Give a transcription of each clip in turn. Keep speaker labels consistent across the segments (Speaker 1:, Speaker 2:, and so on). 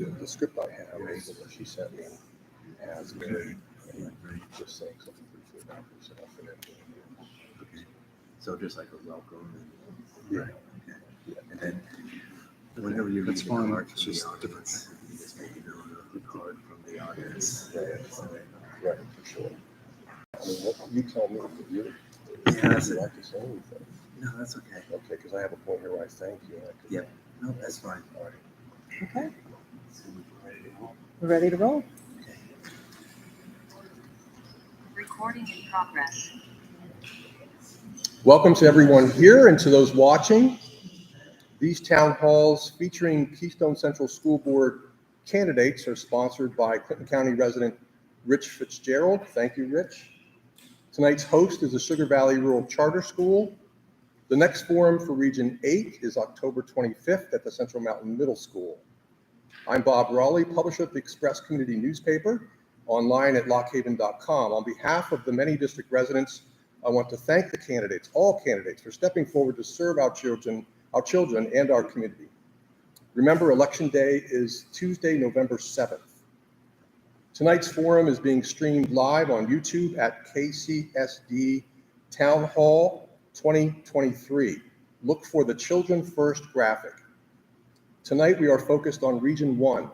Speaker 1: the script I have, that she sent me, has Mary just saying something briefly about herself, and then
Speaker 2: so just like a welcome.
Speaker 1: yeah.
Speaker 2: Right. Okay. Yeah. And then whenever you
Speaker 3: That's
Speaker 2: read
Speaker 3: fine,
Speaker 2: a card
Speaker 3: it's
Speaker 2: from
Speaker 3: just
Speaker 2: the audience, you just make a card from the audience.
Speaker 1: Right, for sure. I mean, what you tell me, if you
Speaker 2: that's
Speaker 1: would
Speaker 2: it.
Speaker 1: like to say anything.
Speaker 2: No, that's okay.
Speaker 1: Okay, because I have a point here where I thank you. And I could,
Speaker 2: Yep. No, that's fine.
Speaker 1: All right.
Speaker 4: Okay. We're ready to roll.
Speaker 2: Okay.
Speaker 5: Recording in progress.
Speaker 1: Welcome to everyone here and to those watching. These town halls featuring Keystone Central School Board candidates are sponsored by Clinton County resident Rich Fitzgerald. Thank you, Rich. Tonight's host is the Sugar Valley Rural Charter School. The next forum for Region 8 is October 25th at the Central Mountain Middle School. I'm Bob Raleigh, publisher of the Express Community Newspaper, online at lockhaven.com. On behalf of the many district residents, I want to thank the candidates, all candidates, for stepping forward to serve our children and our community. Remember, Election Day is Tuesday, November 7th. Tonight's forum is being streamed live on YouTube at KCSD Town Hall 2023. Look for the Children First graphic. Tonight we are focused on Region 1,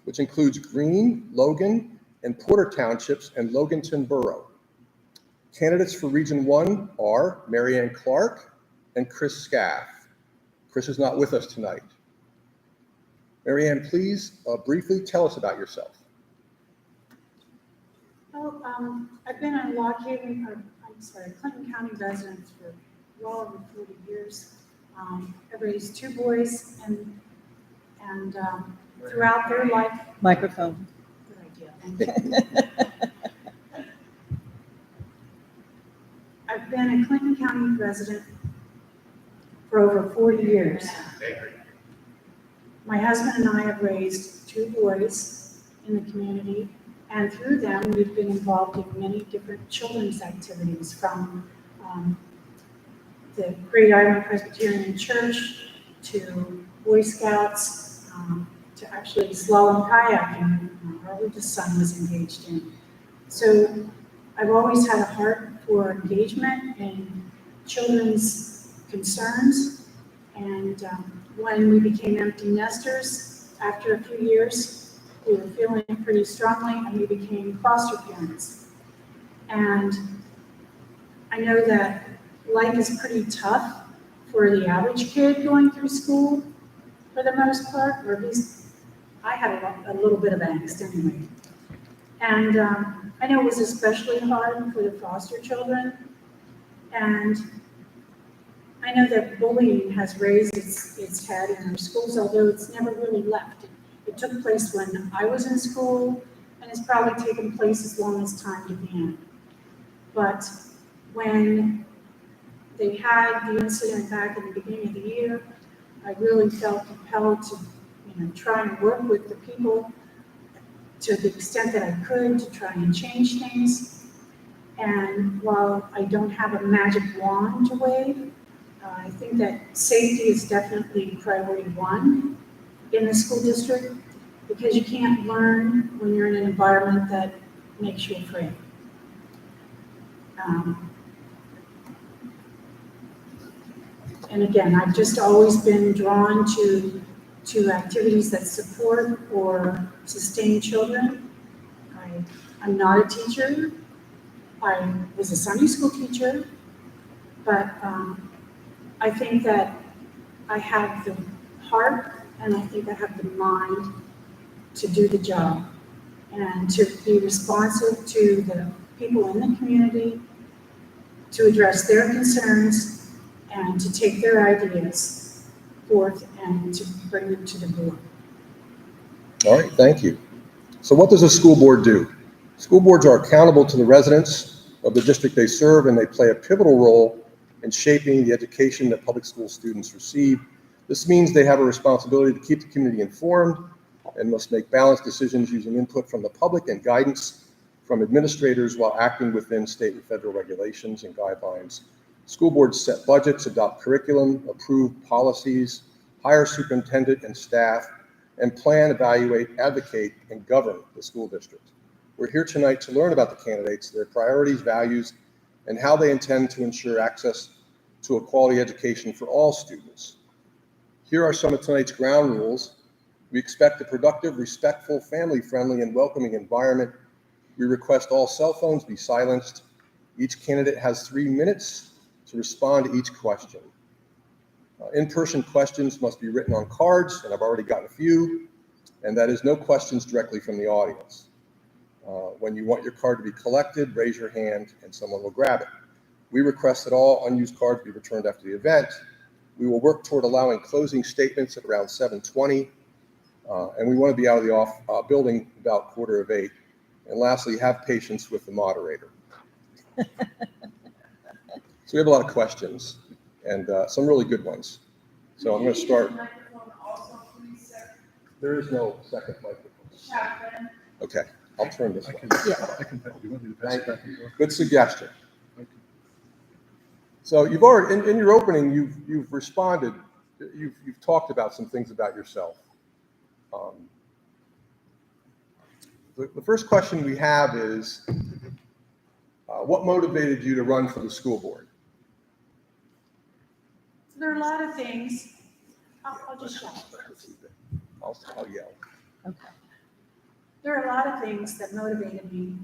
Speaker 1: which includes Greene, Logan, and Porter Townships and Loganton Borough. Candidates for Region 1 are Mary Ann Clark and Chris Scaff. Chris is not with us tonight. Mary Ann, please briefly tell us about yourself.
Speaker 6: Well, I've been a Clinton County resident for well over 40 years. I've raised two boys, and throughout their life.
Speaker 4: Microphone.
Speaker 6: Good idea. I've been a Clinton County resident for over 40 years. My husband and I have raised two boys in the community, and through them, we've been involved in many different children's activities, from the Great Island Presbyterian Church to Boy Scouts to actually slalom kayaking. Our oldest son was engaged in. So I've always had a heart for engagement in children's concerns, and when we became empty nesters, after a few years, we were feeling pretty strongly, and we became foster parents. And I know that life is pretty tough for the average kid going through school, for the most part, or at least I had a little bit of angst anyway. And I know it was especially hard for the foster children, and I know that bullying has raised its head in our schools, although it's never really left. It took place when I was in school, and it's probably taken place as long as time began. But when they had the incident back in the beginning of the year, I really felt compelled to, try and work with the people to the extent that I could to try and change things. And while I don't have a magic wand to wave, I think that safety is definitely priority one in the school district, because you can't learn when you're in an environment that makes you afraid. And again, I've just always been drawn to activities that support or sustain children. I'm not a teacher. I was a Sunday school teacher, but I think that I have the heart, and I think I have the mind to do the job and to be responsive to the people in the community, to address their concerns, and to take their ideas forth and to bring them to the board.
Speaker 1: All right, thank you. So what does a school board do? School boards are accountable to the residents of the district they serve, and they play a pivotal role in shaping the education that public school students receive. This means they have a responsibility to keep the community informed and must make balanced decisions using input from the public and guidance from administrators while acting within state and federal regulations and guidelines. School boards set budgets, adopt curriculum, approve policies, hire superintendent and staff, and plan, evaluate, advocate, and govern the school district. We're here tonight to learn about the candidates, their priorities, values, and how they intend to ensure access to a quality education for all students. Here are some of tonight's ground rules. We expect a productive, respectful, family-friendly, and welcoming environment. We request all cell phones be silenced. Each candidate has 3 minutes to respond to each question. In-person questions must be written on cards, and I've already gotten a few, and that is no questions directly from the audience. When you want your card to be collected, raise your hand and someone will grab it. We request that all unused cards be returned after the event. We will work toward allowing closing statements at around 7:20, and we want to be out of the building about 7:45. And lastly, have patience with the moderator. So we have a lot of questions and some really good ones. So I'm going to start. There is no second microphone. Okay, I'll turn this one.
Speaker 2: I can, do you want me to pass it back and forth?
Speaker 1: Good suggestion. So you've already, in your opening, you've responded, you've talked about some things about yourself. The first question we have is, what motivated you to run for the school board?
Speaker 6: There are a lot of things. I'll just shout.
Speaker 1: I'll yell.
Speaker 4: Okay.
Speaker 6: There are a lot of things that motivated me.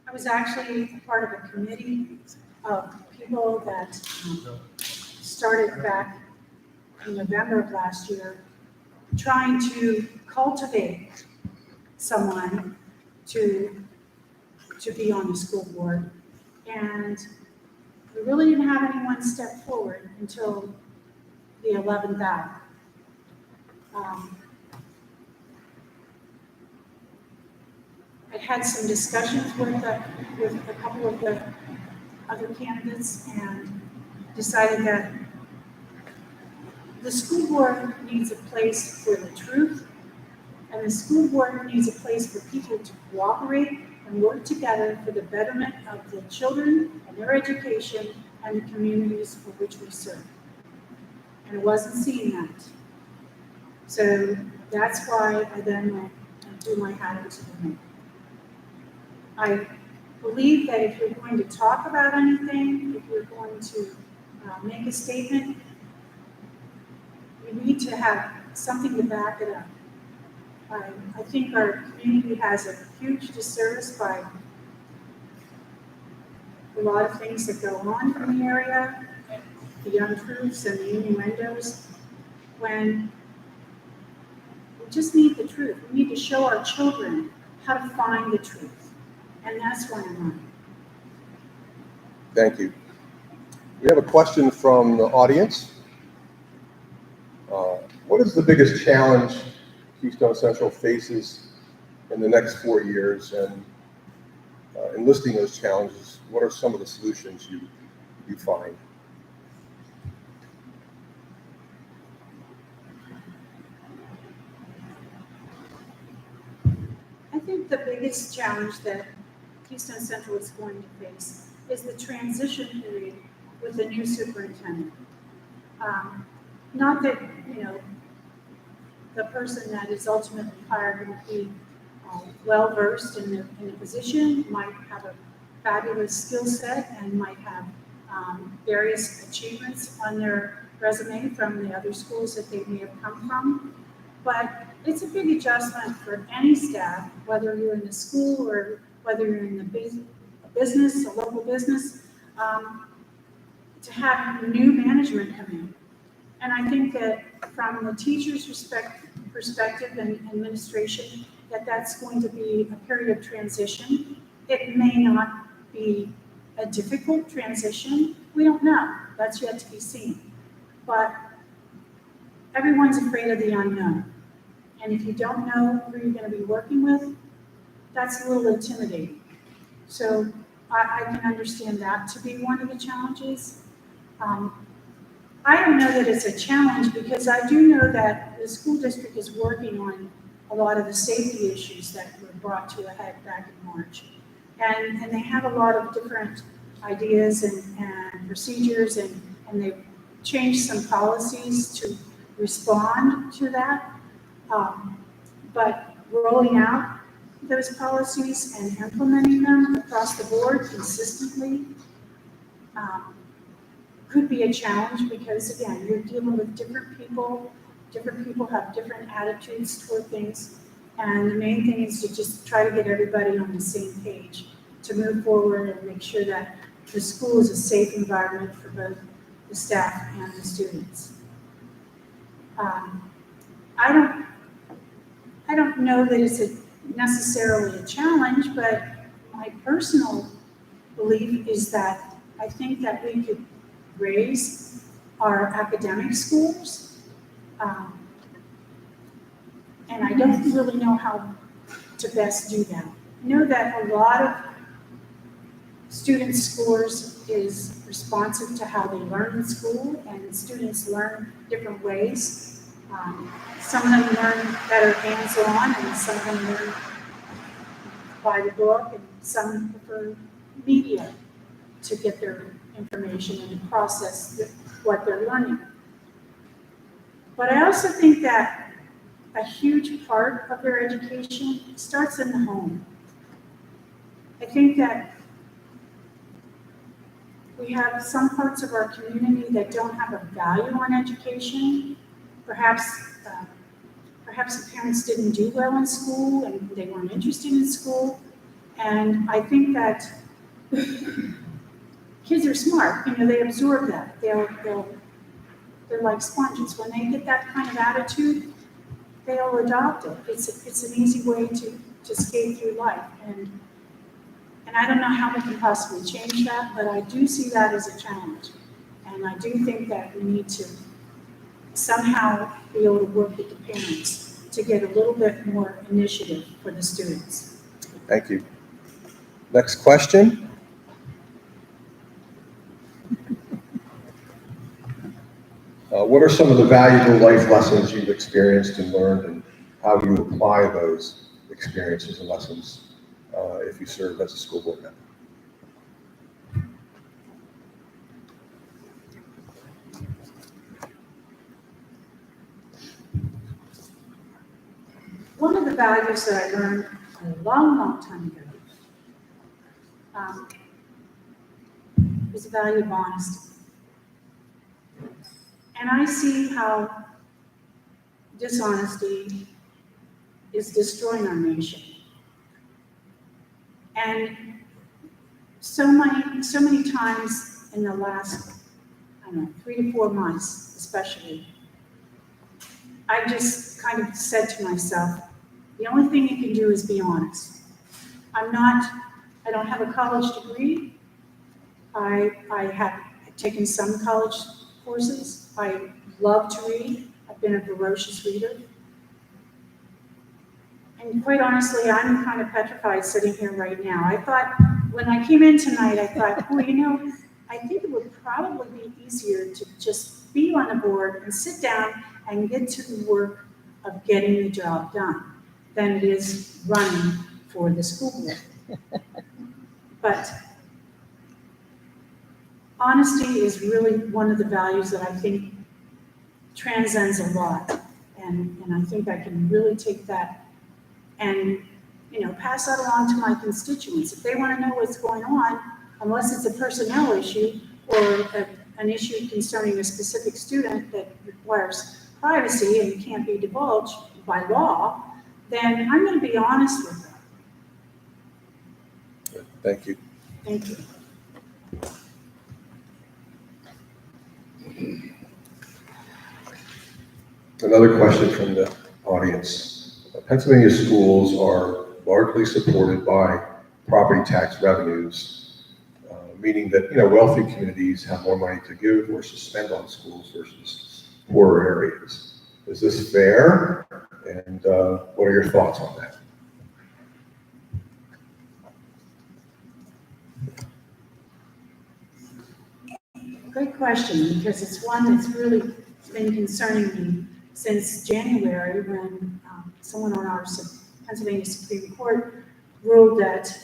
Speaker 6: I was actually a part of a committee of people that started back in November of last year, trying to cultivate someone to be on the school board. And we really didn't have anyone step forward until the 11th hour. I had some discussions with a couple of the other candidates and decided that the school board needs a place for the truth, and the school board needs a place for people to cooperate and work together for the betterment of the children and their education and the communities for which we serve. And I wasn't seeing that. So that's why I then went and threw my hat into the ring. I believe that if you're going to talk about anything, if you're going to make a statement, you need to have something to back it up. I think our community has a huge disservice by a lot of things that go on in the area, the untruths and the innuendos, when we just need the truth. We need to show our children how to find the truth. And that's why I'm running.
Speaker 1: Thank you. We have a question from the audience. What is the biggest challenge Keystone Central faces in the next 4 years? And in listing those challenges, what are some of the solutions you find?
Speaker 6: I think the biggest challenge that Keystone Central is going to face is the transition period with the new superintendent. Not that, the person that is ultimately hired will be well-versed in the position, might have a fabulous skill set, and might have various achievements on their resume from the other schools that they may have come from. But it's a big adjustment for any staff, whether you're in the school or whether you're in the business, a local business, to have new management come in. And I think that from the teacher's perspective and administration, that's going to be a period of transition. It may not be a difficult transition. We don't know. That's yet to be seen. But everyone's afraid of the unknown. And if you don't know who you're going to be working with, that's a little intimidating. So I can understand that to be one of the challenges. I don't know that it's a challenge because I do know that the school district is working on a lot of the safety issues that were brought to a head back in March. And they have a lot of different ideas and procedures, and they've changed some policies to respond to that. but rolling out those policies and implementing them across the board consistently could be a challenge because, again, you're dealing with different people. Different people have different attitudes toward things. And the main thing is to just try to get everybody on the same page to move forward and make sure that the school is a safe environment for both the staff and the students. I don't know that it's necessarily a challenge, but my personal belief is that I think that we could raise our academic scores. And I don't really know how to best do that. I know that a lot of students' scores is responsive to how they learn in school, and students learn different ways. Some of them learn better hands-on, and some of them learn by the book, and some prefer media to get their information and process what they're learning. But I also think that a huge part of their education starts in the home. I think that we have some parts of our community that don't have a value on education. Perhaps the parents didn't do well in school and they weren't interested in school. And I think that kids are smart, they absorb that. They're like sponges. When they get that kind of attitude, they'll adopt it. It's an easy way to skate through life. And I don't know how we can possibly change that, but I do see that as a challenge. And I do think that we need to somehow be able to work with the parents to get a little bit more initiative for the students.
Speaker 1: Thank you. Next question. What are some of the valuable life lessons you've experienced and learned, and how you apply those experiences and lessons if you serve as a school board member?
Speaker 6: One of the values that I learned a long, long time ago is the value of honesty. And I see how dishonesty is destroying our nation. And so many times in the last, 3 to 4 months especially, I just kind of said to myself, the only thing you can do is be honest. I don't have a college degree. I have taken some college courses. I love to read. I've been a voracious reader. And quite honestly, I'm kind of petrified sitting here right now. I thought, when I came in tonight, I thought, I think it would probably be easier to just be on the board and sit down and get to the work of getting the job done than it is running for the school board. But honesty is really one of the values that I think transcends a lot. And I think I can really take that and pass that along to my constituents. If they want to know what's going on, unless it's a personnel issue or an issue concerning a specific student that requires privacy and can't be divulged by law, then I'm going to be honest with them.
Speaker 1: Thank you.
Speaker 6: Thank you.
Speaker 1: Another question from the audience. Pennsylvania schools are largely supported by property tax revenues, meaning that wealthy communities have more money to give or spend on schools versus poorer areas. Is this fair? And what are your thoughts on that?
Speaker 6: Great question, because it's one that's really been concerning me since January when someone on our Pennsylvania Supreme Court ruled that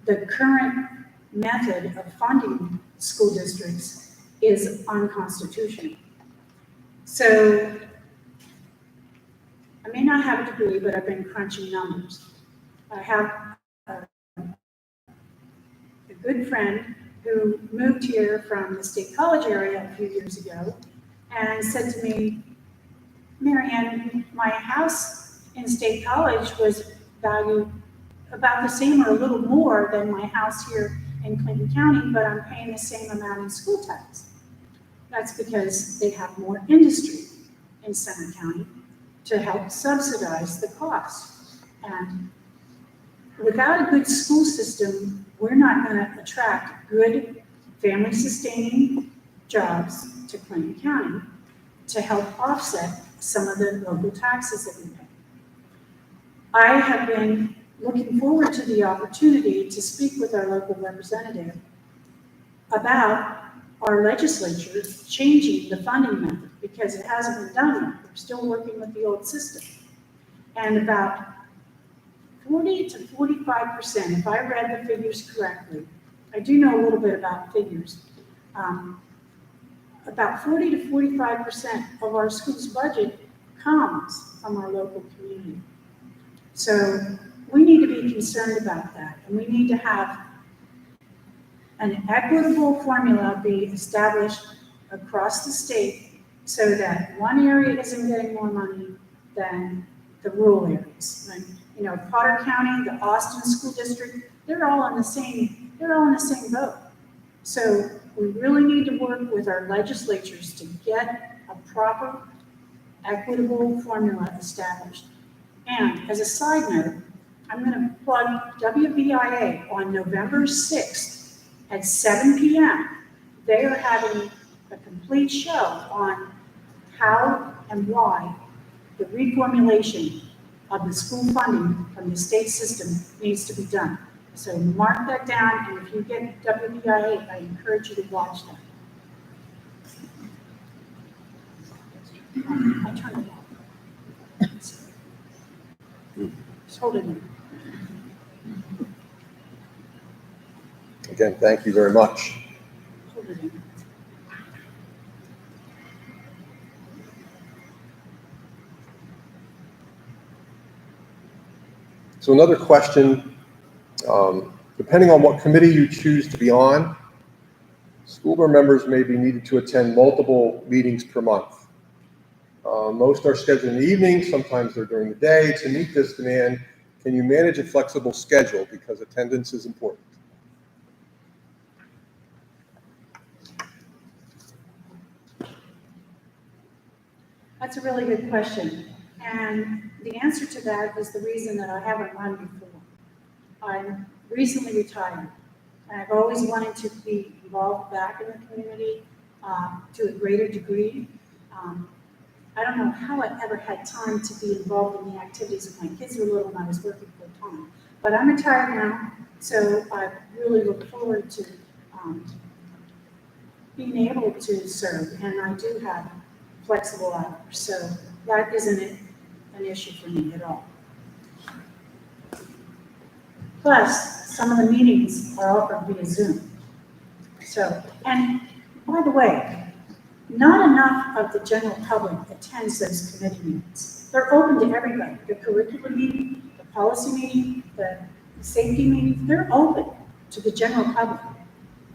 Speaker 6: the current method of funding school districts is unconstitutional. So I may not have a degree, but I've been crunching numbers. I have a good friend who moved here from the State College area a few years ago and said to me, Marianne, my house in State College was valued about the same or a little more than my house here in Clinton County, but I'm paying the same amount in school tax. That's because they have more industry in Center County to help subsidize the cost. And without a good school system, we're not going to attract good family-sustaining jobs to Clinton County to help offset some of the local taxes that we pay. I have been looking forward to the opportunity to speak with our local representative about our legislature changing the funding method, because it hasn't been done yet. We're still working with the old system. And about 40 to 45%, if I read the figures correctly, I do know a little bit about figures, about 40 to 45% of our school's budget comes from our local community. So we need to be concerned about that, and we need to have an equitable formula be established across the state so that one area isn't getting more money than the rural areas. And, you know, Potter County, the Austin School District, they're all in the same boat. So we really need to work with our legislatures to get a proper, equitable formula established. And as a side note, I'm going to plug WVIA on November 6th at 7 p.m. They are having a complete show on how and why the reformulation of the school funding from the state system needs to be done. So mark that down, and if you get WVIA, I encourage you to watch that. I turned it off. Just hold it in.
Speaker 1: Again, thank you very much.
Speaker 6: Hold it in.
Speaker 1: So another question, depending on what committee you choose to be on, school board members may be needed to attend multiple meetings per month. Most are scheduled in the evening, sometimes they're during the day. To meet this demand, can you manage a flexible schedule, because attendance is important?
Speaker 6: That's a really good question. And the answer to that is the reason that I haven't run before. I'm recently retired, and I've always wanted to be involved back in the community to a greater degree. I don't know how I ever had time to be involved in the activities when my kids were little and I was working full time. But I'm retired now, so I really look forward to being able to serve, and I do have flexible hours, so that isn't an issue for me at all. Plus, some of the meetings are offered via Zoom. So, and by the way, not enough of the general public attends those committee meetings. They're open to everybody. The curriculum meeting, the policy meeting, the safety meeting, they're open to the general public.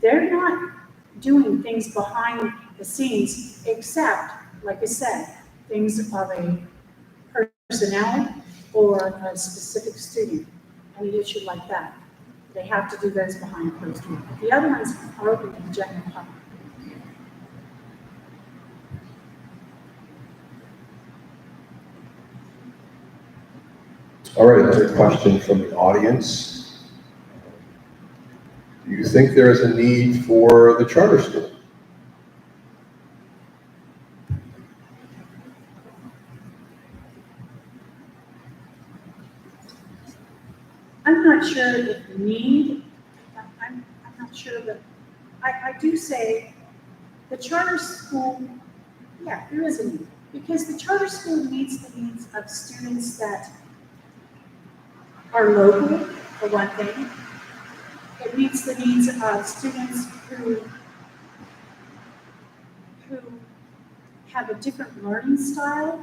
Speaker 6: They're not doing things behind the scenes except, like I said, things of a personnel or a specific student, any issue like that. They have to do those behind closed doors. The other ones are open to the general public.
Speaker 1: All right, another question from the audience. Do you think there is a need for the charter school?
Speaker 6: I'm not sure if the need, I'm not sure, but I do say the charter school, yeah, there is a need. Because the charter school meets the needs of students that are local, for one thing. It meets the needs of students who have a different learning style.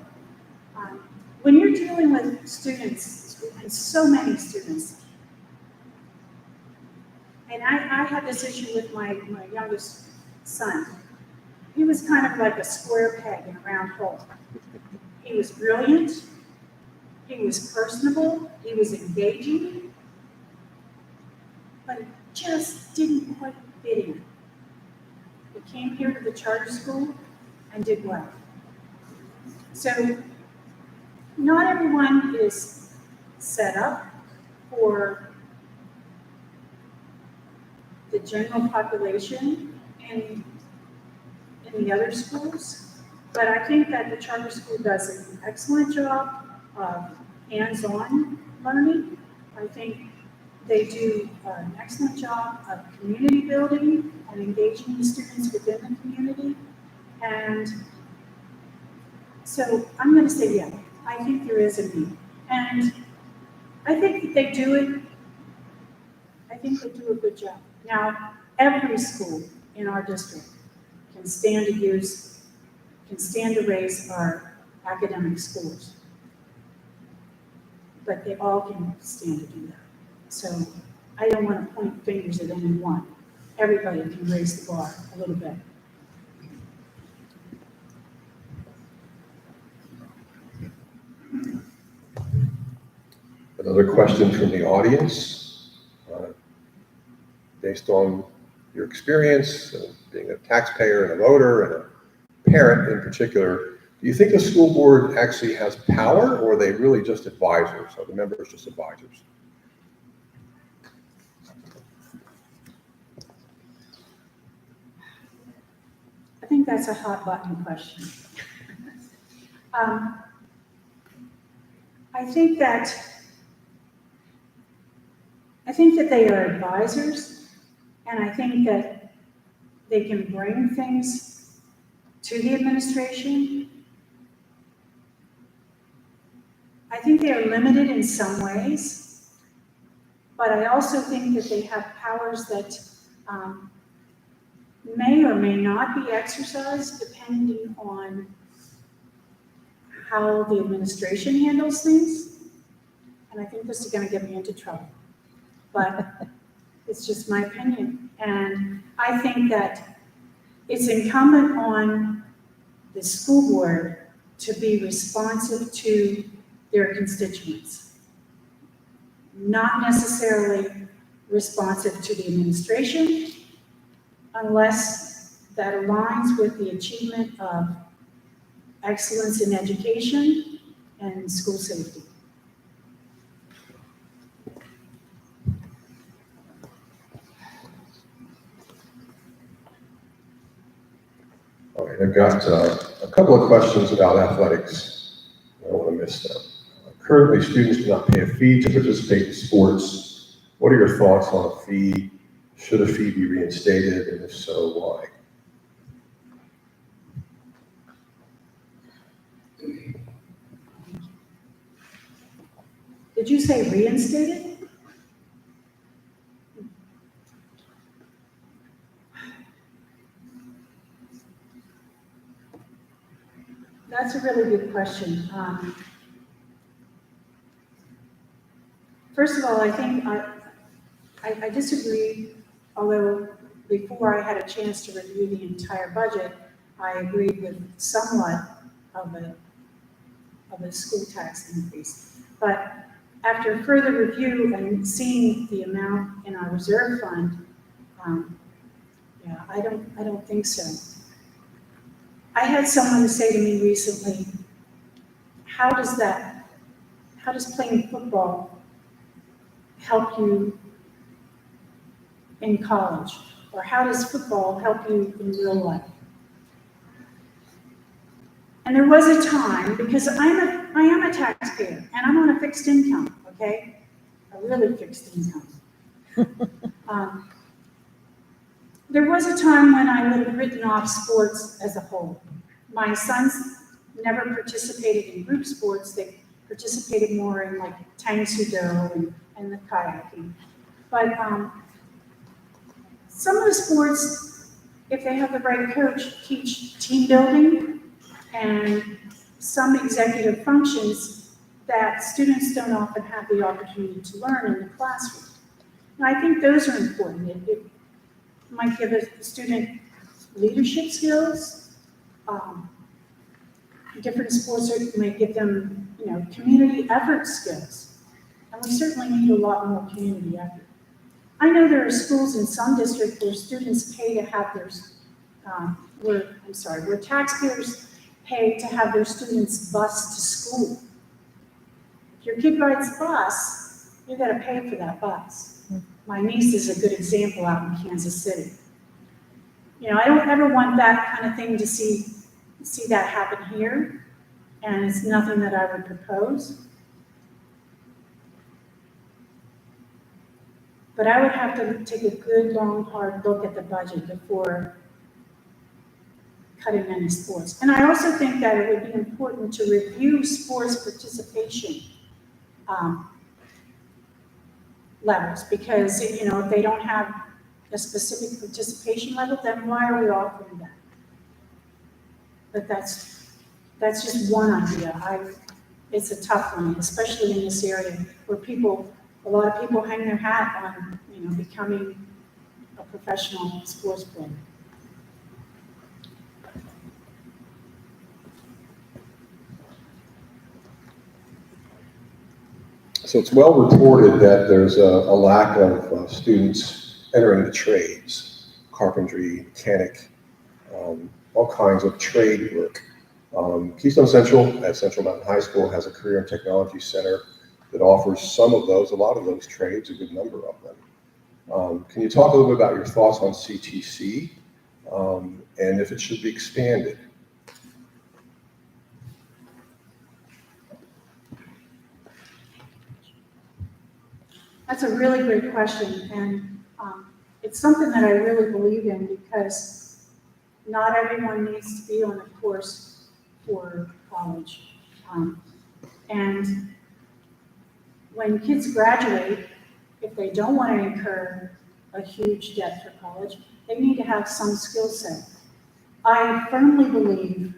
Speaker 6: when you're dealing with students, and so many students, and I had this issue with my youngest son. He was kind of like a square peg in a round hole. He was brilliant, he was personable, he was engaging, but it just didn't quite fit in. He came here to the charter school and did well. So not everyone is set up for the general population in the other schools, but I think that the charter school does an excellent job of hands-on learning. I think they do an excellent job of community building and engaging the students within the community. And so I'm going to say, yeah, I think there is a need. And I think that they do it, I think they do a good job. Now, every school in our district can stand to raise our academic scores. But they all can stand to do that. So I don't want to point fingers at anyone. Everybody can raise the bar a little bit.
Speaker 1: Another question from the audience. Based on your experience, being a taxpayer and a voter and a parent in particular, do you think the school board actually has power, or are they really just advisors? Are the members just advisors?
Speaker 6: I think that's a hot button question. I think that they are advisors, and I think that they can bring things to the administration. I think they are limited in some ways, but I also think that they have powers that may or may not be exercised depending on how the administration handles things. And I think this is going to get me into trouble, but it's just my opinion. And I think that it's incumbent on the school board to be responsive to their constituents, not necessarily responsive to the administration, unless that aligns with the achievement of excellence in education and school safety.
Speaker 1: All right, I've got a couple of questions about athletics. I don't want to miss them. Currently, students do not pay a fee to participate in sports. What are your thoughts on a fee? Should a fee be reinstated, and if so, why?
Speaker 6: Did you say reinstated? That's a really good question. First of all, I think I disagree, although before I had a chance to review the entire budget, I agreed with somewhat of a school tax increase. But after further review and seeing the amount in our reserve fund, yeah, I don't think so. I had someone say to me recently, how does playing football help you in college? Or how does football help you in real life? And there was a time, because I am a taxpayer and I'm on a fixed income, okay? A really fixed income. There was a time when I would have written off sports as a whole. My sons never participated in group sports. They participated more in like tang sudo and the kayaking. But some of the sports, if they have the right coach, teach team building, and some executive functions that students don't often have the opportunity to learn in the classroom. And I think those are important. It might give a student leadership skills. Different sports might give them, community effort skills. And we certainly need a lot more community effort. I know there are schools in some districts where students pay to have their, where taxpayers pay to have their students bused to school. If your kid rides bus, you gotta pay for that bus. My niece is a good example out in Kansas City. I don't ever want that kind of thing to see that happen here, and it's nothing that I would propose. But I would have to take a good, long, hard look at the budget before cutting any sports. And I also think that it would be important to review sports participation levels, because, if they don't have a specific participation level, then why are we offering that? But that's just one idea. It's a tough one, especially in this area where a lot of people hang their hat on, becoming a professional sports player.
Speaker 1: So it's well reported that there's a lack of students entering the trades, carpentry, mechanic, all kinds of trade work. Keystone Central at Central Mountain High School has a career and technology center that offers some of those, a lot of those trades, a good number of them. Can you talk a little bit about your thoughts on CTC and if it should be expanded?
Speaker 6: That's a really great question, and it's something that I really believe in, because not everyone needs to be on a course for college. And when kids graduate, if they don't want to incur a huge debt for college, they need to have some skill set. I firmly believe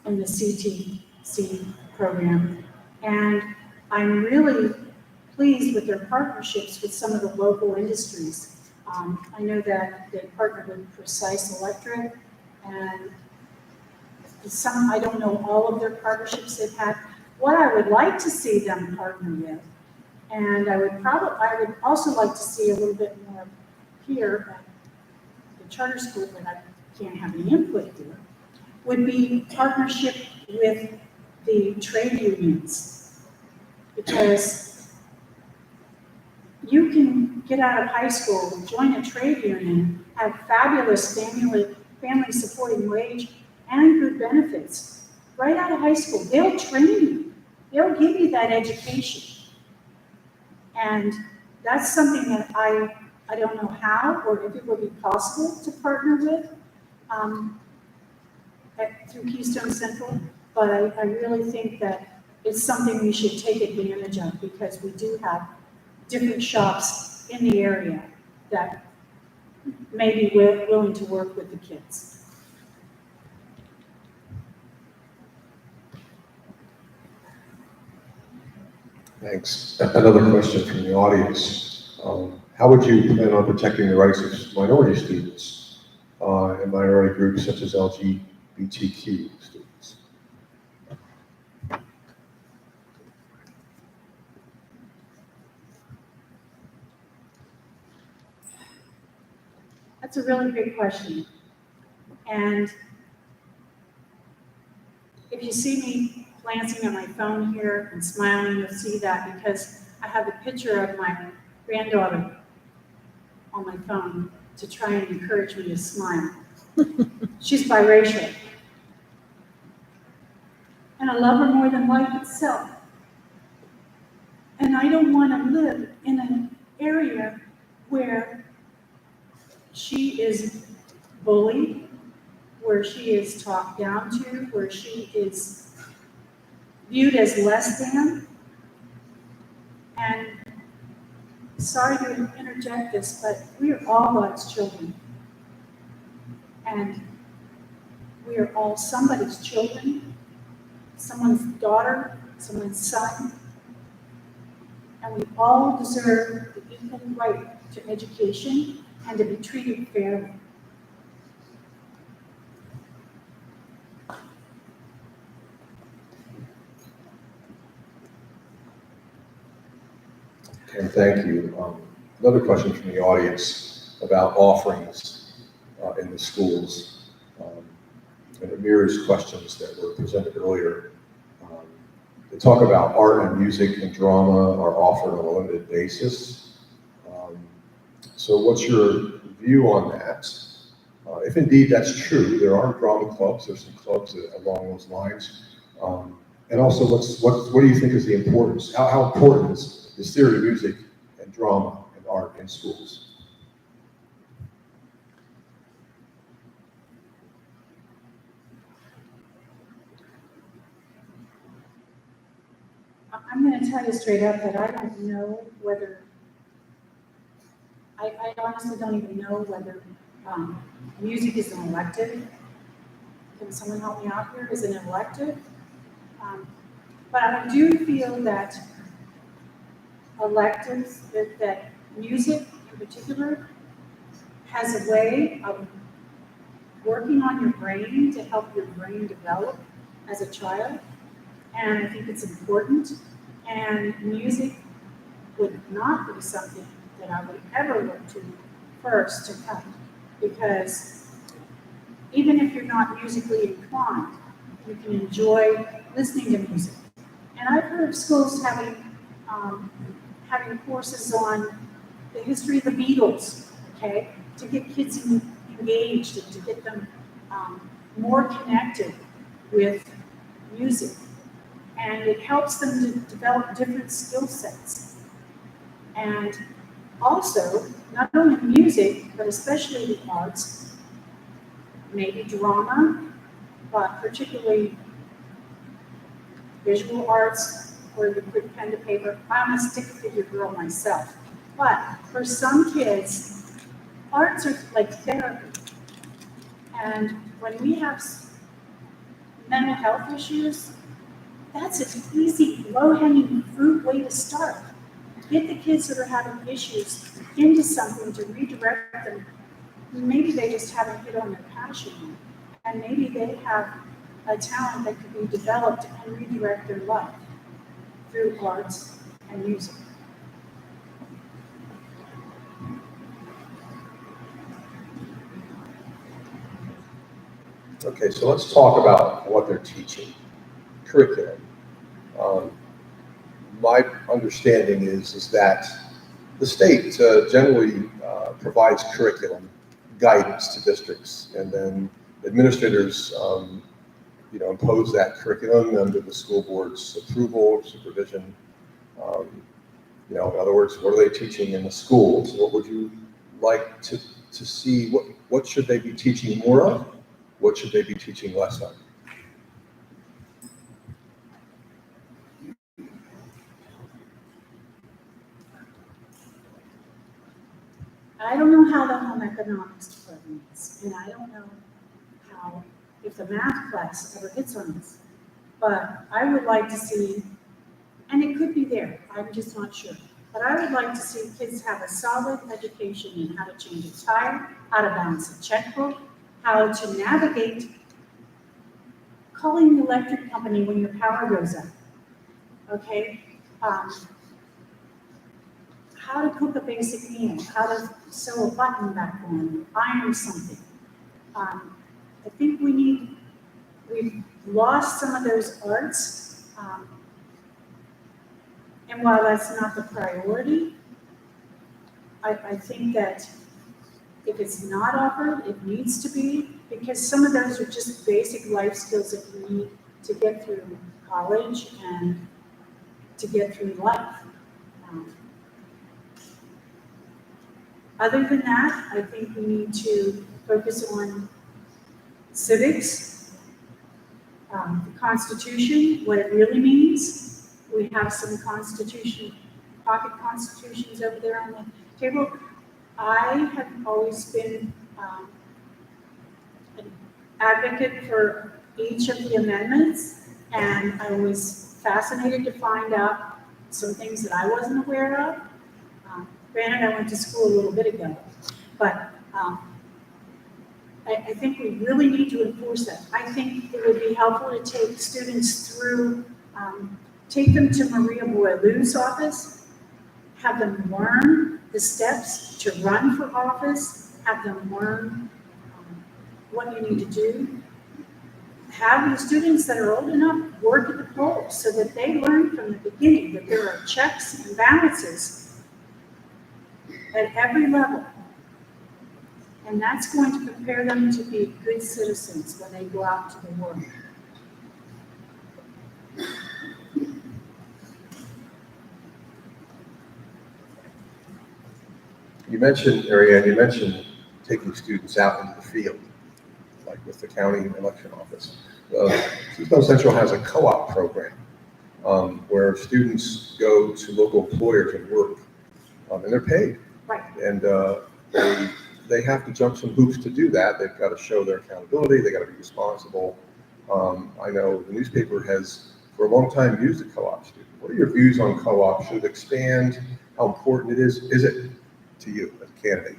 Speaker 6: in the CTC program, and I'm really pleased with their partnerships with some of the local industries. I know that they partnered with Precise Electric, and I don't know all of their partnerships they've had. What I would like to see them partner with, and I would also like to see a little bit more here at the charter school, but I can't have any input here, would be partnership with the trade unions. Because you can get out of high school, join a trade union, have fabulous family supporting wage and good benefits right out of high school. They'll train you. They'll give you that education. And that's something that I don't know how or if it would be possible to partner with through Keystone Central, but I really think that it's something we should take advantage of, because we do have different shops in the area that may be willing to work with the kids.
Speaker 1: Thanks. Another question from the audience. How would you plan on protecting the rights of minority students and minority groups such as LGBTQ students?
Speaker 6: That's a really big question. And if you see me glancing at my phone here and smiling, you'll see that because I have a picture of my granddaughter on my phone to try and encourage me to smile. She's biracial. And I love her more than life itself. And I don't want to live in an area where she is bullied, where she is talked down to, where she is viewed as less than. And sorry to interject this, but we are all God's children. And we are all somebody's children, someone's daughter, someone's son, and we all deserve the equal right to education and to be treated fairly.
Speaker 1: Okay, thank you. Another question from the audience about offerings in the schools. And it mirrors questions that were presented earlier. They talk about art and music and drama are offered on a limited basis. So what's your view on that? If indeed that's true, there are drama clubs, there's some clubs along those lines. And also, what do you think is the importance? How important is theater, music, and drama and art in schools?
Speaker 6: I'm going to tell you straight up that I don't know whether, I honestly don't even know whether music is an elective. Can someone help me out here? Is it an elective? But I do feel that electives, that music in particular, has a way of working on your brain to help your brain develop as a child. And I think it's important. And music would not be something that I would ever look to first to cut, because even if you're not musically inclined, you can enjoy listening to music. And I've heard of schools having courses on the history of the Beatles, okay, to get kids engaged and to get them more connected with music. And it helps them to develop different skill sets. And also, not only music, but especially the arts, maybe drama, but particularly visual arts, where you put pen to paper. I'm a stick figure girl myself. But for some kids, arts are like therapy. And when we have mental health issues, that's an easy, low-hanging fruit way to start. Get the kids that are having issues into something to redirect them. Maybe they just haven't hit on their passion, and maybe they have a talent that could be developed and redirect their life through arts and music.
Speaker 1: Okay, so let's talk about what they're teaching, curriculum. My understanding is that the state generally provides curriculum guidance to districts, and then administrators, impose that curriculum under the school board's approval, supervision. In other words, what are they teaching in the schools? What would you like to see? What should they be teaching more of? What should they be teaching less of?
Speaker 6: I don't know how the home economics department is, and I don't know how, if the math class ever hits on this. But I would like to see, and it could be there, I'm just not sure. But I would like to see kids have a solid education in how to change a tire, how to balance a checkbook, how to navigate calling the electric company when your power goes up, okay? How to cook a basic meal, how to sew a button back on, iron something. I think we've lost some of those arts. And while that's not the priority, I think that if it's not offered, it needs to be, because some of those are just basic life skills that you need to get through college and to get through life. Other than that, I think we need to focus on civics, the Constitution, what it really means. We have some pocket constitutions over there on the table. I have always been an advocate for each of the amendments, and I was fascinated to find out some things that I wasn't aware of. Granted, I went to school a little bit ago, but I think we really need to enforce that. I think it would be helpful to take students through, take them to Maria Boileau's office, have them learn the steps to run for office, have them learn what you need to do. Have the students that are old enough work at the polls so that they learn from the beginning that there are checks and balances at every level. And that's going to prepare them to be good citizens when they go out to the world.
Speaker 1: You mentioned, Ariane, you mentioned taking students out into the field, like with the county election office. Keystone Central has a co-op program where students go to local employers and work, and they're paid.
Speaker 6: Right.
Speaker 1: And they have to jump some hoops to do that. They've got to show their accountability. They got to be responsible. I know the newspaper has, for a long time, used a co-op student. What are your views on co-op? Should it expand? How important it is? Is it to you as a candidate?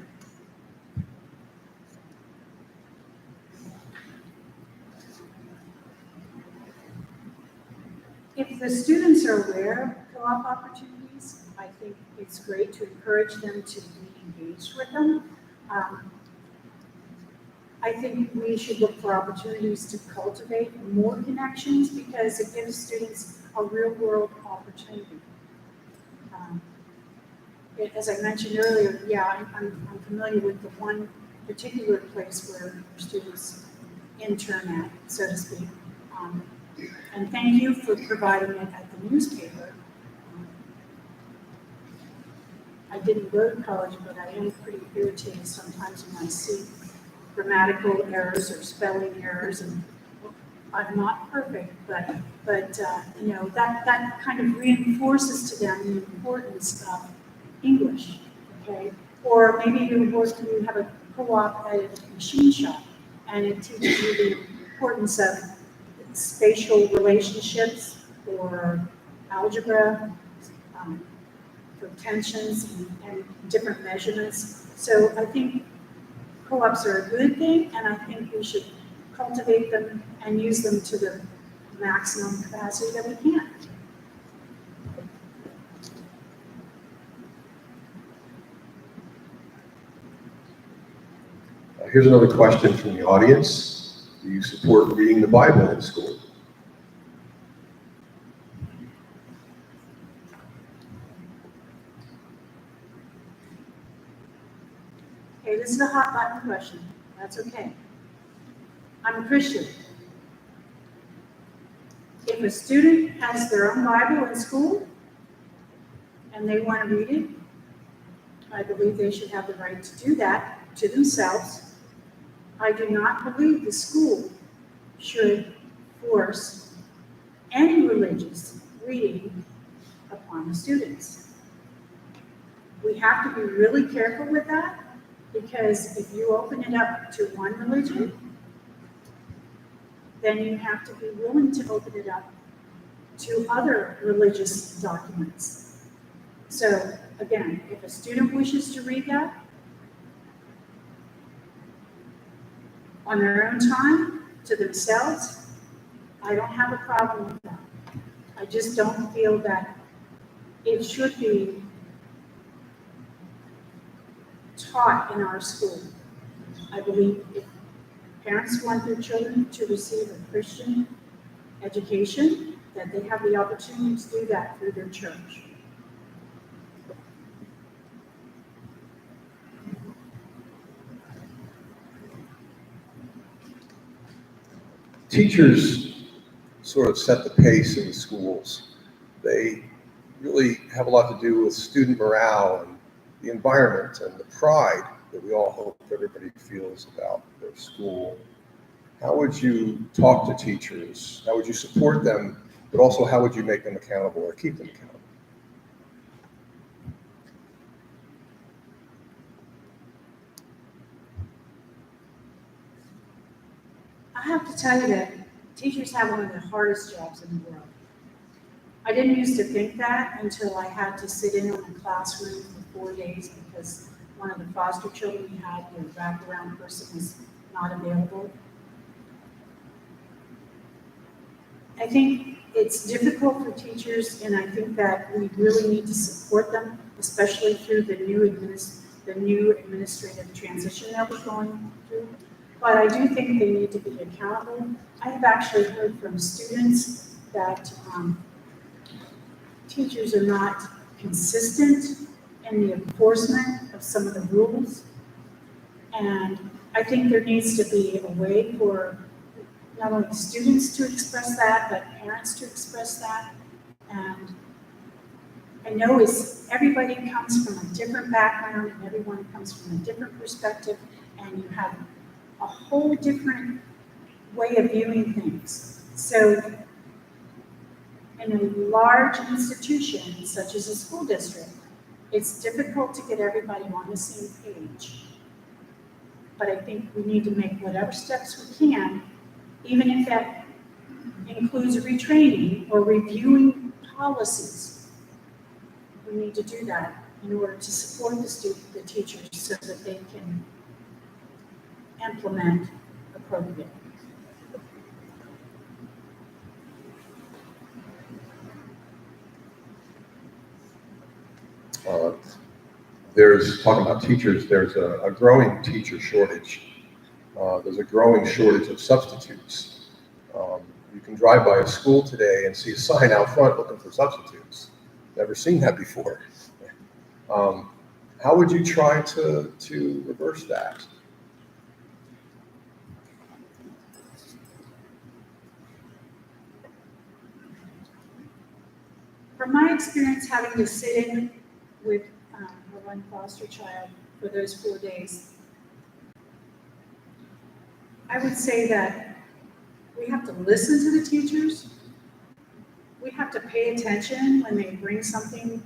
Speaker 6: If the students are aware of co-op opportunities, I think it's great to encourage them to be engaged with them. I think we should look for opportunities to cultivate more connections because it gives students a real world opportunity. As I mentioned earlier, yeah, I'm familiar with the one particular place where students intern at, so to speak. And thank you for providing it at the newspaper. I didn't go to college, but I am pretty irritated sometimes when I see grammatical errors or spelling errors, and I'm not perfect, but you know, that kind of reinforces to them the importance of English, okay? Or maybe you have a co-op at a machine shop, and it teaches you the importance of spatial relationships or algebra, for tensions and different measurements. So I think co-ops are a good thing, and I think we should cultivate them and use them to the maximum capacity that we can.
Speaker 1: Here's another question from the audience. Do you support reading the Bible in school?
Speaker 6: Okay, this is a hot button question. That's okay. I'm a Christian. If a student has their own Bible in school and they want to read it, I believe they should have the right to do that to themselves. I do not believe the school should force any religious reading upon the students. We have to be really careful with that, because if you open it up to one religion, then you have to be willing to open it up to other religious documents. So again, if a student wishes to read that on their own time, to themselves, I don't have a problem with that. I just don't feel that it should be taught in our school. I believe if parents want their children to receive a Christian education, that they have the opportunity to do that through their church.
Speaker 1: Teachers sort of set the pace in the schools. They really have a lot to do with student morale and the environment and the pride that we all hope everybody feels about their school. How would you talk to teachers? How would you support them? But also, how would you make them accountable or keep them accountable? I
Speaker 6: have to tell you that teachers have one of the hardest jobs in the world. I didn't used to think that until I had to sit in on a classroom for 4 days because one of the foster children we had, their wraparound person was not available. I think it's difficult for teachers, and I think that we really need to support them, especially through the new administrative transition that we're going through. But I do think they need to be accountable. I have actually heard from students that teachers are not consistent in the enforcement of some of the rules. And I think there needs to be a way for not only students to express that, but parents to express that. And I know everybody comes from a different background and everyone comes from a different perspective, and you have a whole different way of viewing things. So in a large institution, such as a school district, it's difficult to get everybody on the same page. But I think we need to make whatever steps we can, even if that includes retraining or reviewing policies. We need to do that in order to support the teachers so that they can implement appropriately.
Speaker 1: There's, talking about teachers, there's a growing teacher shortage. There's a growing shortage of substitutes. You can drive by a school today and see a sign out front looking for substitutes. Never seen that before. How would you try to reverse that?
Speaker 6: From my experience having to sit in with one foster child for those 4 days, I would say that we have to listen to the teachers. We have to pay attention when they bring something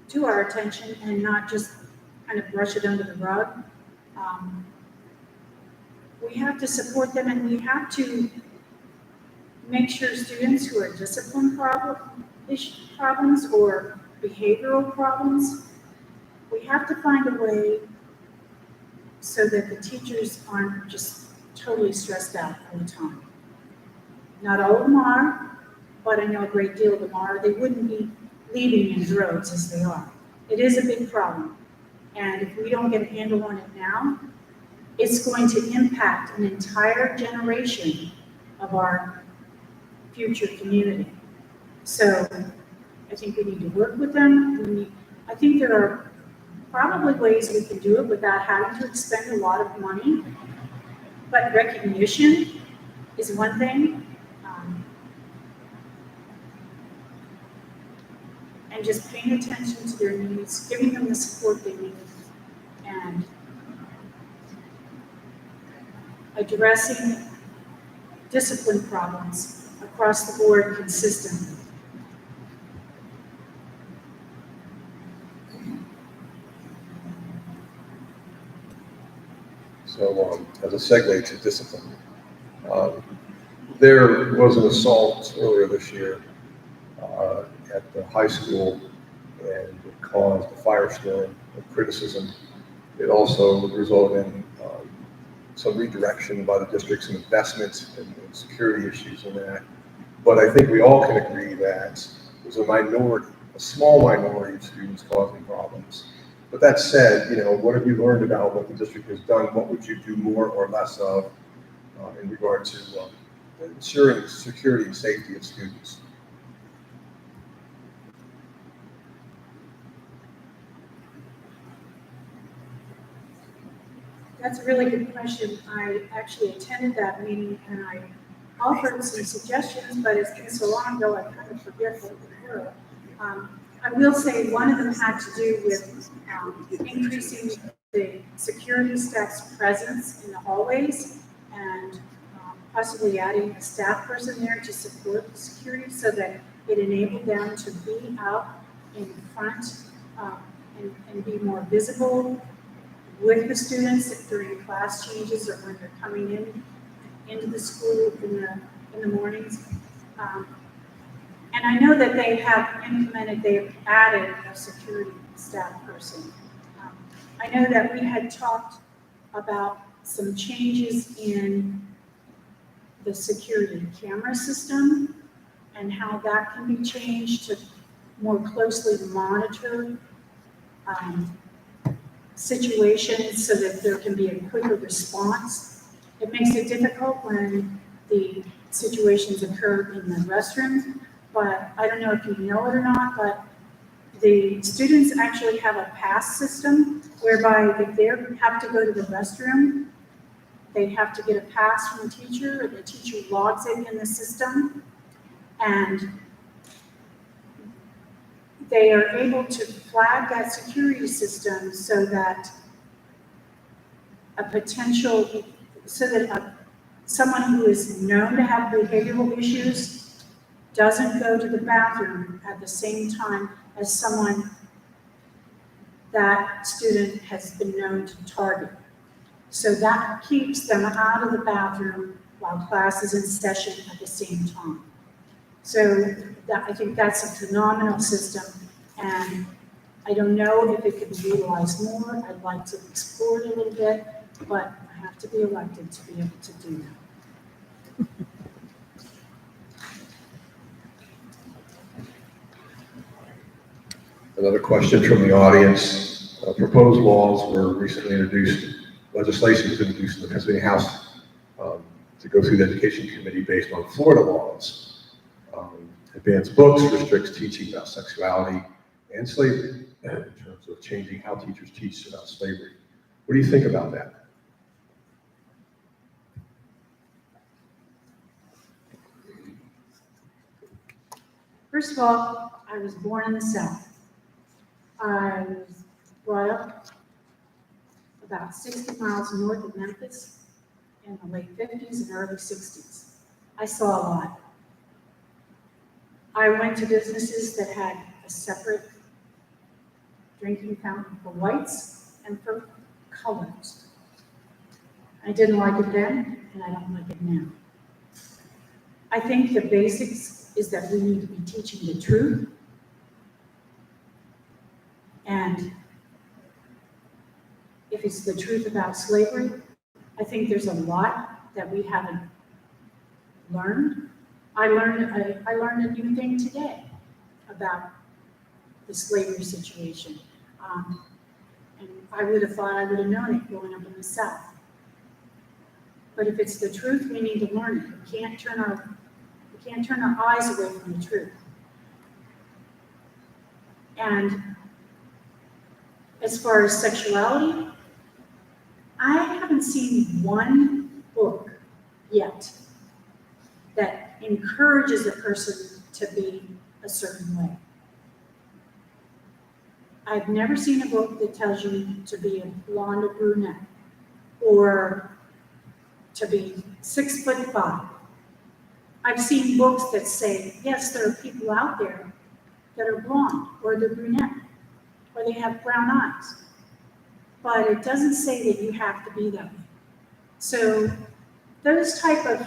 Speaker 6: to our attention and not just kind of brush it under the rug. We have to support them, and we have to make sure students who are discipline problems or behavioral problems, we have to find a way so that the teachers aren't just totally stressed out all the time. Not all of them are, but I know a great deal of them are. They wouldn't be leaving in droves as they are. It is a big problem. And if we don't get a handle on it now, it's going to impact an entire generation of our future community. So I think we need to work with them. I think there are probably ways we can do it without having to expend a lot of money. But recognition is one thing. And just paying attention to their needs, giving them the support they need, and addressing discipline problems across the board consistently.
Speaker 1: So as a segue to discipline, there was an assault earlier this year at the high school, and it caused a firestorm of criticism. It also resulted in some redirection by the district's investments and security issues in that. But I think we all can agree that there's a small minority of students causing problems. But that said, what have you learned about what the district has done? What would you do more or less of in regard to ensuring the security and safety of students?
Speaker 6: That's a really good question. I actually attended that meeting and I offered some suggestions, but it's been so long ago I kind of forget what they were. I will say one of them had to do with increasing the security staff's presence in the hallways and possibly adding a staff person there to support the security so that it enabled them to be out in front and be more visible with the students during class changes or when they're coming into the school in the mornings. And I know that they've added a security staff person. I know that we had talked about some changes in the security camera system and how that can be changed to more closely monitor situations so that there can be a quicker response. It makes it difficult when the situations occur in the restroom, but I don't know if you know it or not, but the students actually have a pass system whereby if they have to go to the restroom, they have to get a pass from the teacher, or the teacher logs it in the system, and they are able to flag that security system so that someone who is known to have behavioral issues doesn't go to the bathroom at the same time as someone that student has been known to target. So that keeps them out of the bathroom while class is in session at the same time. So I think that's a phenomenal system, and I don't know if it could be utilized more. I'd like to explore it a little bit, but I have to be elected to be able to do that.
Speaker 1: Another question from the audience. Proposed laws were recently introduced, legislation was introduced in the Pennsylvania House to go through the Education Committee based on Florida laws. Advanced books restricts teaching about sexuality and slavery in terms of changing how teachers teach about slavery. What do you think about that?
Speaker 6: First of all, I was born in the South. I was brought up about 60 miles north of Memphis in the late 50s and early 60s. I saw a lot. I went to businesses that had a separate drinking fountain for whites and for colors. I didn't like it then, and I don't like it now. I think the basics is that we need to be teaching the truth. And if it's the truth about slavery, I think there's a lot that we haven't learned. I learned a new thing today about the slavery situation. And I would have thought I would have known it growing up in the South. But if it's the truth, we need to learn it. We can't turn our eyes away from the truth. And as far as sexuality, I haven't seen one book yet that encourages a person to be a certain way. I've never seen a book that tells you to be a blonde or brunette, or to be 6'5". I've seen books that say, yes, there are people out there that are blonde, or they're brunette, or they have brown eyes. But it doesn't say that you have to be that way. So those type of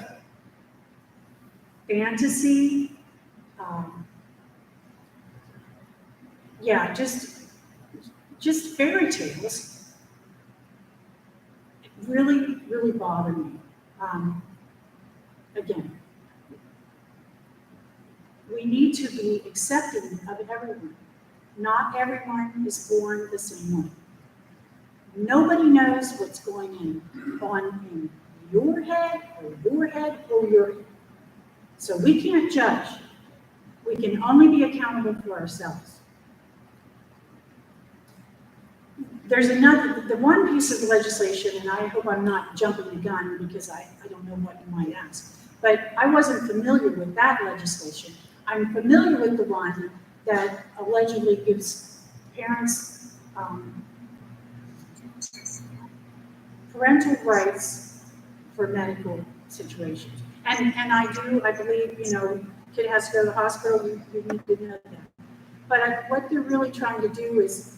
Speaker 6: fantasy, just fairy tales really, really bother me. Again, we need to be accepting of everyone. Not everyone is born the same way. Nobody knows what's going on in your head or your head. So we can't judge. We can only be accountable for ourselves. There's the one piece of legislation, and I hope I'm not jumping the gun because I don't know what you might ask, but I wasn't familiar with that legislation. I'm familiar with the one that allegedly gives parents parental rights for medical situations. And I believe, kid has to go to the hospital, you need to know that. But what they're really trying to do is,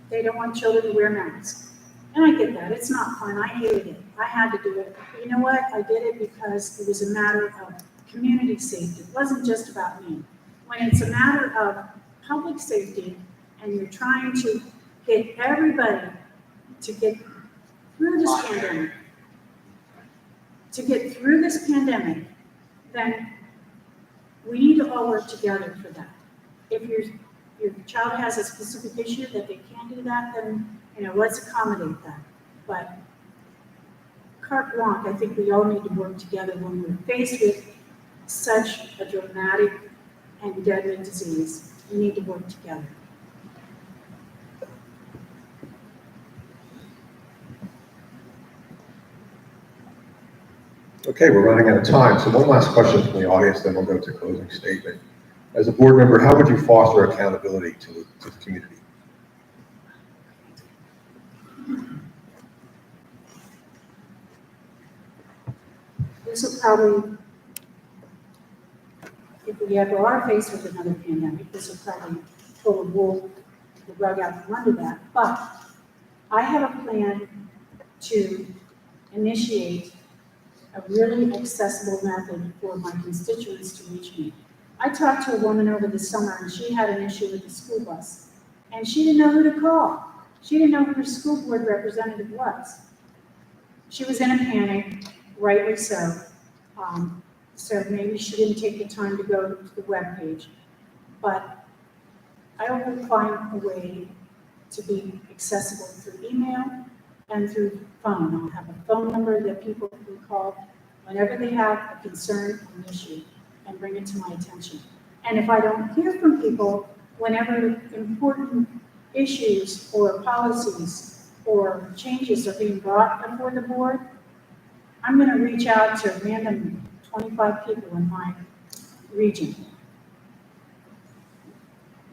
Speaker 6: they don't want children to wear masks. And I get that, it's not fun, I hated it. I had to do it. But you know what, I did it because it was a matter of community safety. It wasn't just about me. When it's a matter of public safety and you're trying to get everybody to get through this pandemic, then we need to all work together for that. If your child has a specific issue that they can't do that, then, let's accommodate that. But carte blanche, I think we all need to work together when we're faced with such a dramatic and deadly disease. We need to work together.
Speaker 1: Okay, we're running out of time, so one last question from the audience, then we'll go to closing statement. As a board member, how would you foster accountability to the community?
Speaker 6: This will probably, if we ever are faced with another pandemic, this will probably pull the rug out from under that. But I have a plan to initiate a really accessible method for my constituents to reach me. I talked to a woman over the summer and she had an issue with the school bus and she didn't know who to call. She didn't know who her school board representative was. She was in a panic, rightly so. So maybe she didn't take the time to go to the webpage. But I will find a way to be accessible through email and through phone. I'll have a phone number that people can call whenever they have a concern or an issue and bring it to my attention. And if I don't hear from people, whenever important issues or policies or changes are being brought before the board, I'm going to reach out to random 25 people in my region.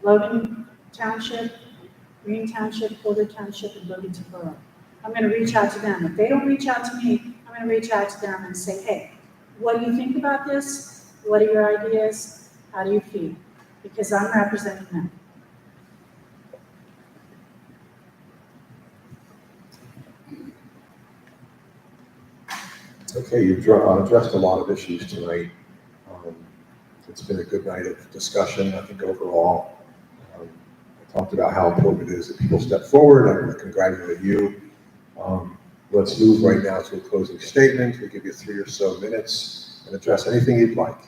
Speaker 6: Logan Township, Green Township, Porter Township, and Logan Borough. I'm going to reach out to them. If they don't reach out to me, I'm going to reach out to them and say, hey, what do you think about this? What are your ideas? How do you feel? Because I'm representing them.
Speaker 1: Okay, you've addressed a lot of issues tonight. It's been a good night of discussion, I think, overall. I talked about how important it is that people step forward. I want to congratulate you. Let's move right now to a closing statement. We'll give you 3 or so minutes and address anything you'd like.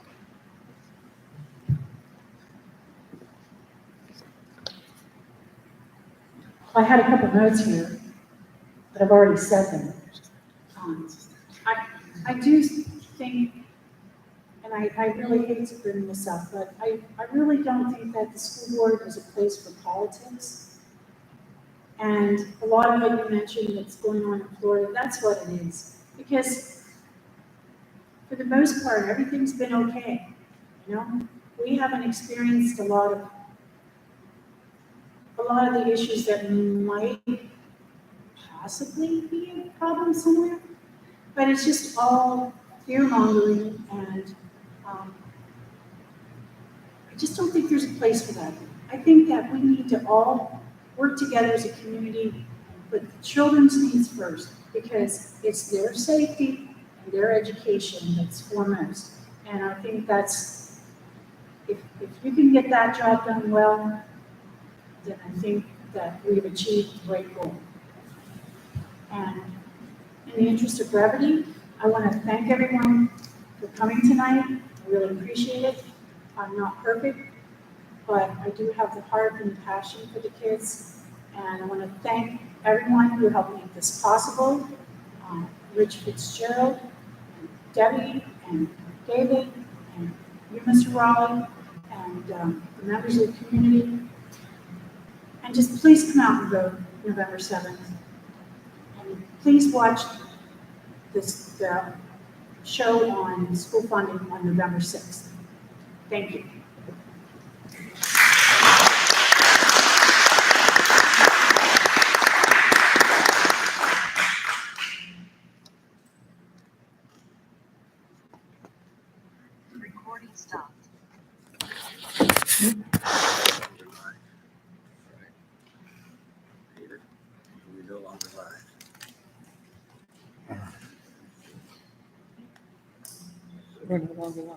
Speaker 6: I had a couple notes here, but I've already said them. I do think, and I really hate to bring this up, but I really don't think that the school board is a place for politics. And a lot of what you mentioned that's going on in Florida, that's what it is. Because for the most part, everything's been okay. We haven't experienced a lot of the issues that might possibly be a problem somewhere. But it's just all fear-mongering, and I just don't think there's a place for that. I think that we need to all work together as a community and put the children's needs first, because it's their safety and their education that's foremost. And I think that's, if you can get that job done well, then I think that we've achieved the right goal. And in the interest of brevity, I want to thank everyone for coming tonight. I really appreciate it. I'm not perfect, but I do have the heart and the passion for the kids. And I want to thank everyone who helped make this possible. Rich Fitzgerald, and Debbie, and David, and you, Mr. Raleigh, and the members of the community. And just please come out and vote November 7th. And please watch the show on school funding on November 6th. Thank you.
Speaker 5: Recording stopped.
Speaker 2: We no longer live.
Speaker 4: We're no longer live.